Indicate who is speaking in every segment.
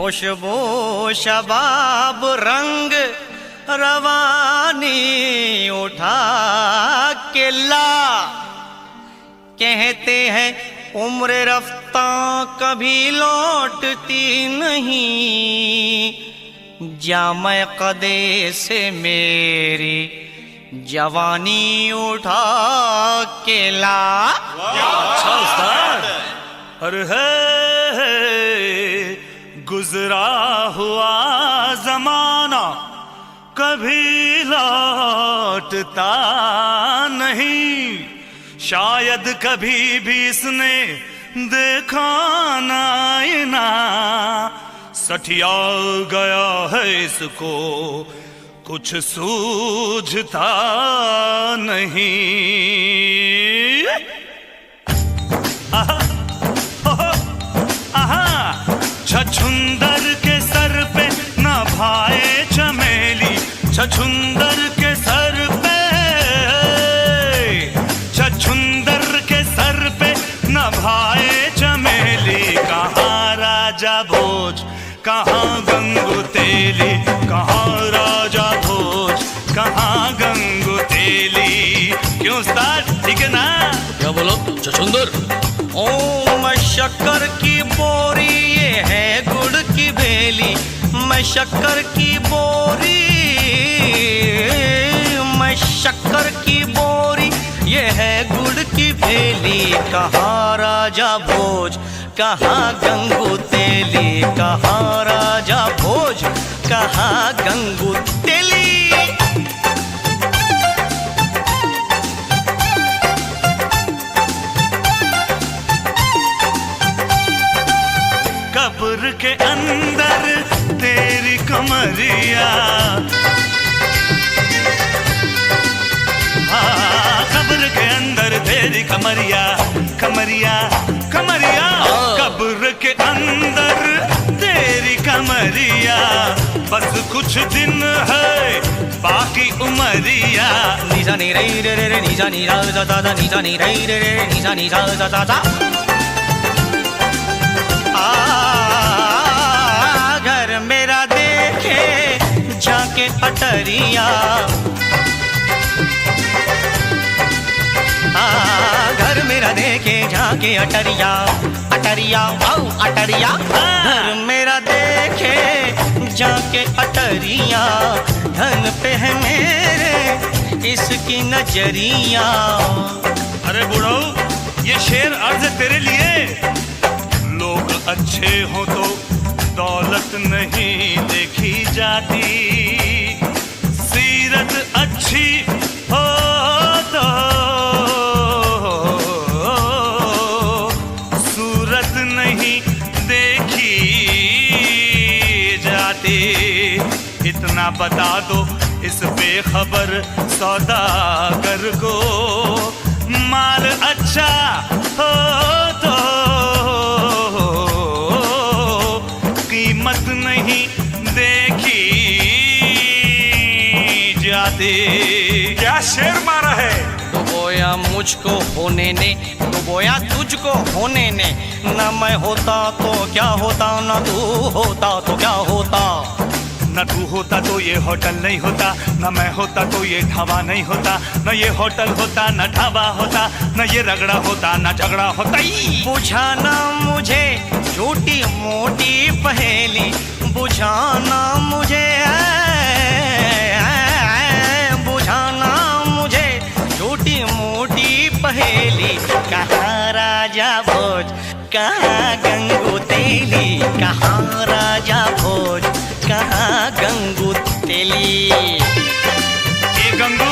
Speaker 1: खुशबू शबाब रंग रवानी उठा के ला। कहते हैं उम्र रफ्ता कभी लौटती नहीं, जामे कदे से मेरी जवानी उठा के ला।
Speaker 2: अच्छा उस्ताद। अरे है गुजरा हुआ जमाना कभी लौटता नहीं, शायद कभी भी इसने देखा ना आईना, सठिया गया है इसको कुछ सूझता नहीं। आहा, आहा, छछुंदर के सर पे न भाए चमेली, छछुंदर के सर पे, छछुंदर के सर पे न भाए चमेली। कहाँ राजा भोज, कहाँ गंगू तेली, कहाँ राजा भोज, कहाँ गंगू तेली। क्यों उस्ताद, ठीक है ना?
Speaker 3: क्या बोलो छछुंदर?
Speaker 1: ओ मैं शक्कर की बोरी, ये है गुड़ की भेली। मैं शक्कर की बोरी, मैं शक्कर की बोरी, ये है गुड़ की भेली। कहाँ राजा भोज, कहाँ गंगू तेली, कहाँ राजा भोज, कहाँ गंगू तेली।
Speaker 2: कब्र के अंदर तेरी कमरिया, हाँ कब्र के अंदर तेरी कमरिया, कमरिया कमरिया, कब्र के अंदर तेरी कमरिया। बस कुछ दिन है बाकी उमरिया।
Speaker 1: निजा नी रे रे रे, निजा नी रा जा जा, निजा नी रे रे रे, निजा नी रा जा जा जा। घर मेरा देखे जाके अटरिया, घर मेरा देखे जाके अटरिया, अटरिया आओ अटरिया। घर मेरा देखे जाके अटरिया, धन पे है मेरे इसकी नजरिया।
Speaker 2: अरे बुढ़ो, ये शेर अर्ज तेरे लिए। लोग अच्छे हो तो दौलत नहीं देखी जाती, सीरत अच्छी हो तो सूरत नहीं देखी जाती। इतना बता दो इस बेखबर सौदागर को, माल अच्छा हो तो कीमत नहीं देखी जाती। क्या शेर मारा है?
Speaker 1: डुबोया मुझको होने ने, डुबोया तुझको होने ने। न मैं होता तो क्या होता, न तू होता तो क्या होता।
Speaker 2: न तू होता तो ये होटल नहीं होता, न मैं होता तो ये ढाबा नहीं होता, न ये होटल होता न ढाबा होता, न ये रगड़ा होता न झगड़ा होता।
Speaker 1: बुझाना मुझे छोटी मोटी पहेली, बुझाना मुझे, बुझाना मुझे छोटी मोटी पहेली। कहाँ राजा भोज, कहाँ गंगू तेली, कहाँ राजा भोज, कहाँ गंगू तेली।
Speaker 2: ए गंगू,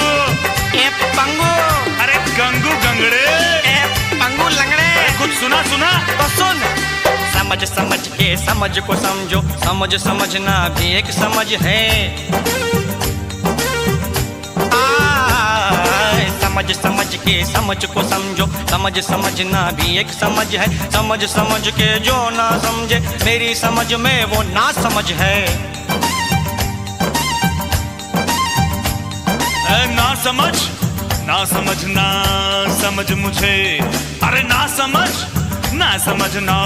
Speaker 1: ए पंगू,
Speaker 2: अरे गंगू गंगड़े,
Speaker 1: ए पंगू लंगड़े।
Speaker 2: कुछ सुना सुना
Speaker 1: तो सुन। समझ समझ के समझ को समझो, समझ समझना भी एक समझ है। समझ समझ के समझ को समझो, समझ समझना भी एक समझ है। समझ समझ के जो ना समझे, मेरी समझ में वो ना समझ है।
Speaker 2: ना समझ, ना समझ, ना समझ मुझे, अरे ना समझ, ना समझ, ना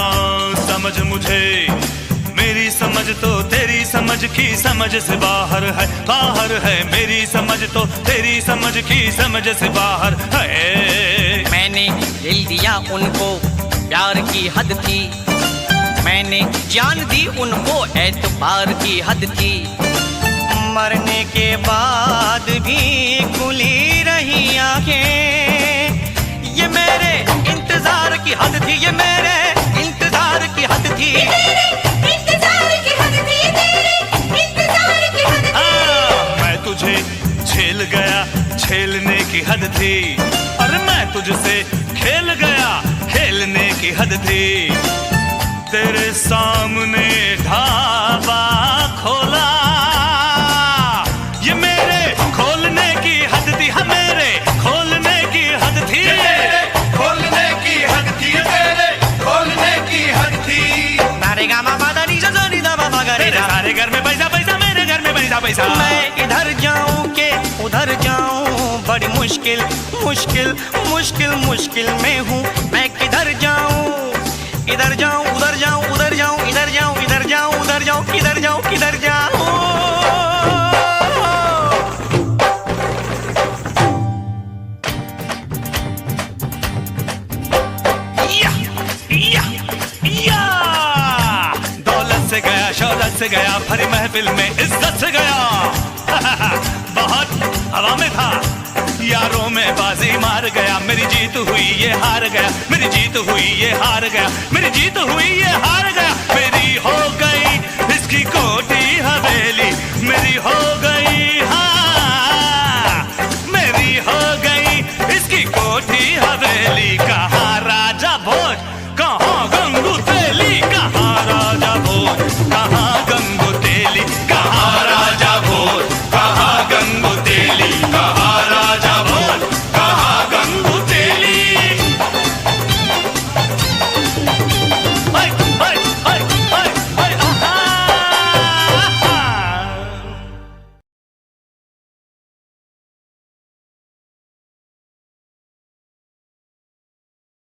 Speaker 2: समझ मुझे। मेरी समझ तो तेरी समझ की समझ से बाहर है, बाहर है। मेरी समझ तो तेरी समझ की समझ से बाहर है।
Speaker 1: मैंने दिल दिया उनको, प्यार की हद थी। मैंने जान दी उनको, एतबार की हद थी। मरने के बाद भी खुली रही आंखें, ये मेरे इंतजार की हद थी, ये मेरे इंतजार की हद थी।
Speaker 2: मैं तुझे झेल गया, झेलने की हद थी। और मैं तुझसे खेल गया, खेलने की हद थी। तेरे सामने ढाबा खोला, ये मेरे खोलने की हद थी। हाँ, मेरे खोलने की हद थी,
Speaker 4: खोलने की हद थी, तेरे खोलने की हद थी।
Speaker 1: सारे गामा पादा नी सा नी दा बाबा गा रे
Speaker 2: तेरे
Speaker 1: सा।
Speaker 2: सारे घर में पैसा पैसा, मेरे घर में पैसा पैसा।
Speaker 1: मैं इधर जाऊं के उधर जाऊं, बड़ी मुश्किल मुश्किल मुश्किल मुश्किल में हूँ। मैं किधर जाऊं, इधर जाऊं उधर जाऊं, उधर जाऊं इधर जाऊं, इधर जाऊं उधर जाऊं, किधर जाऊं किधर जाऊं।
Speaker 2: या, या, या। दौलत से गया, शौलत से गया, भरी महफिल में इज्जत से गया। बहुत हवा में था, यारों में बाजी मार गया। मेरी जीत हुई, ये हार गया। मेरी जीत हुई, ये हार गया। मेरी जीत हुई, ये हार गया। मेरी हो गई इसकी कोठी हवेली, मेरी हो गई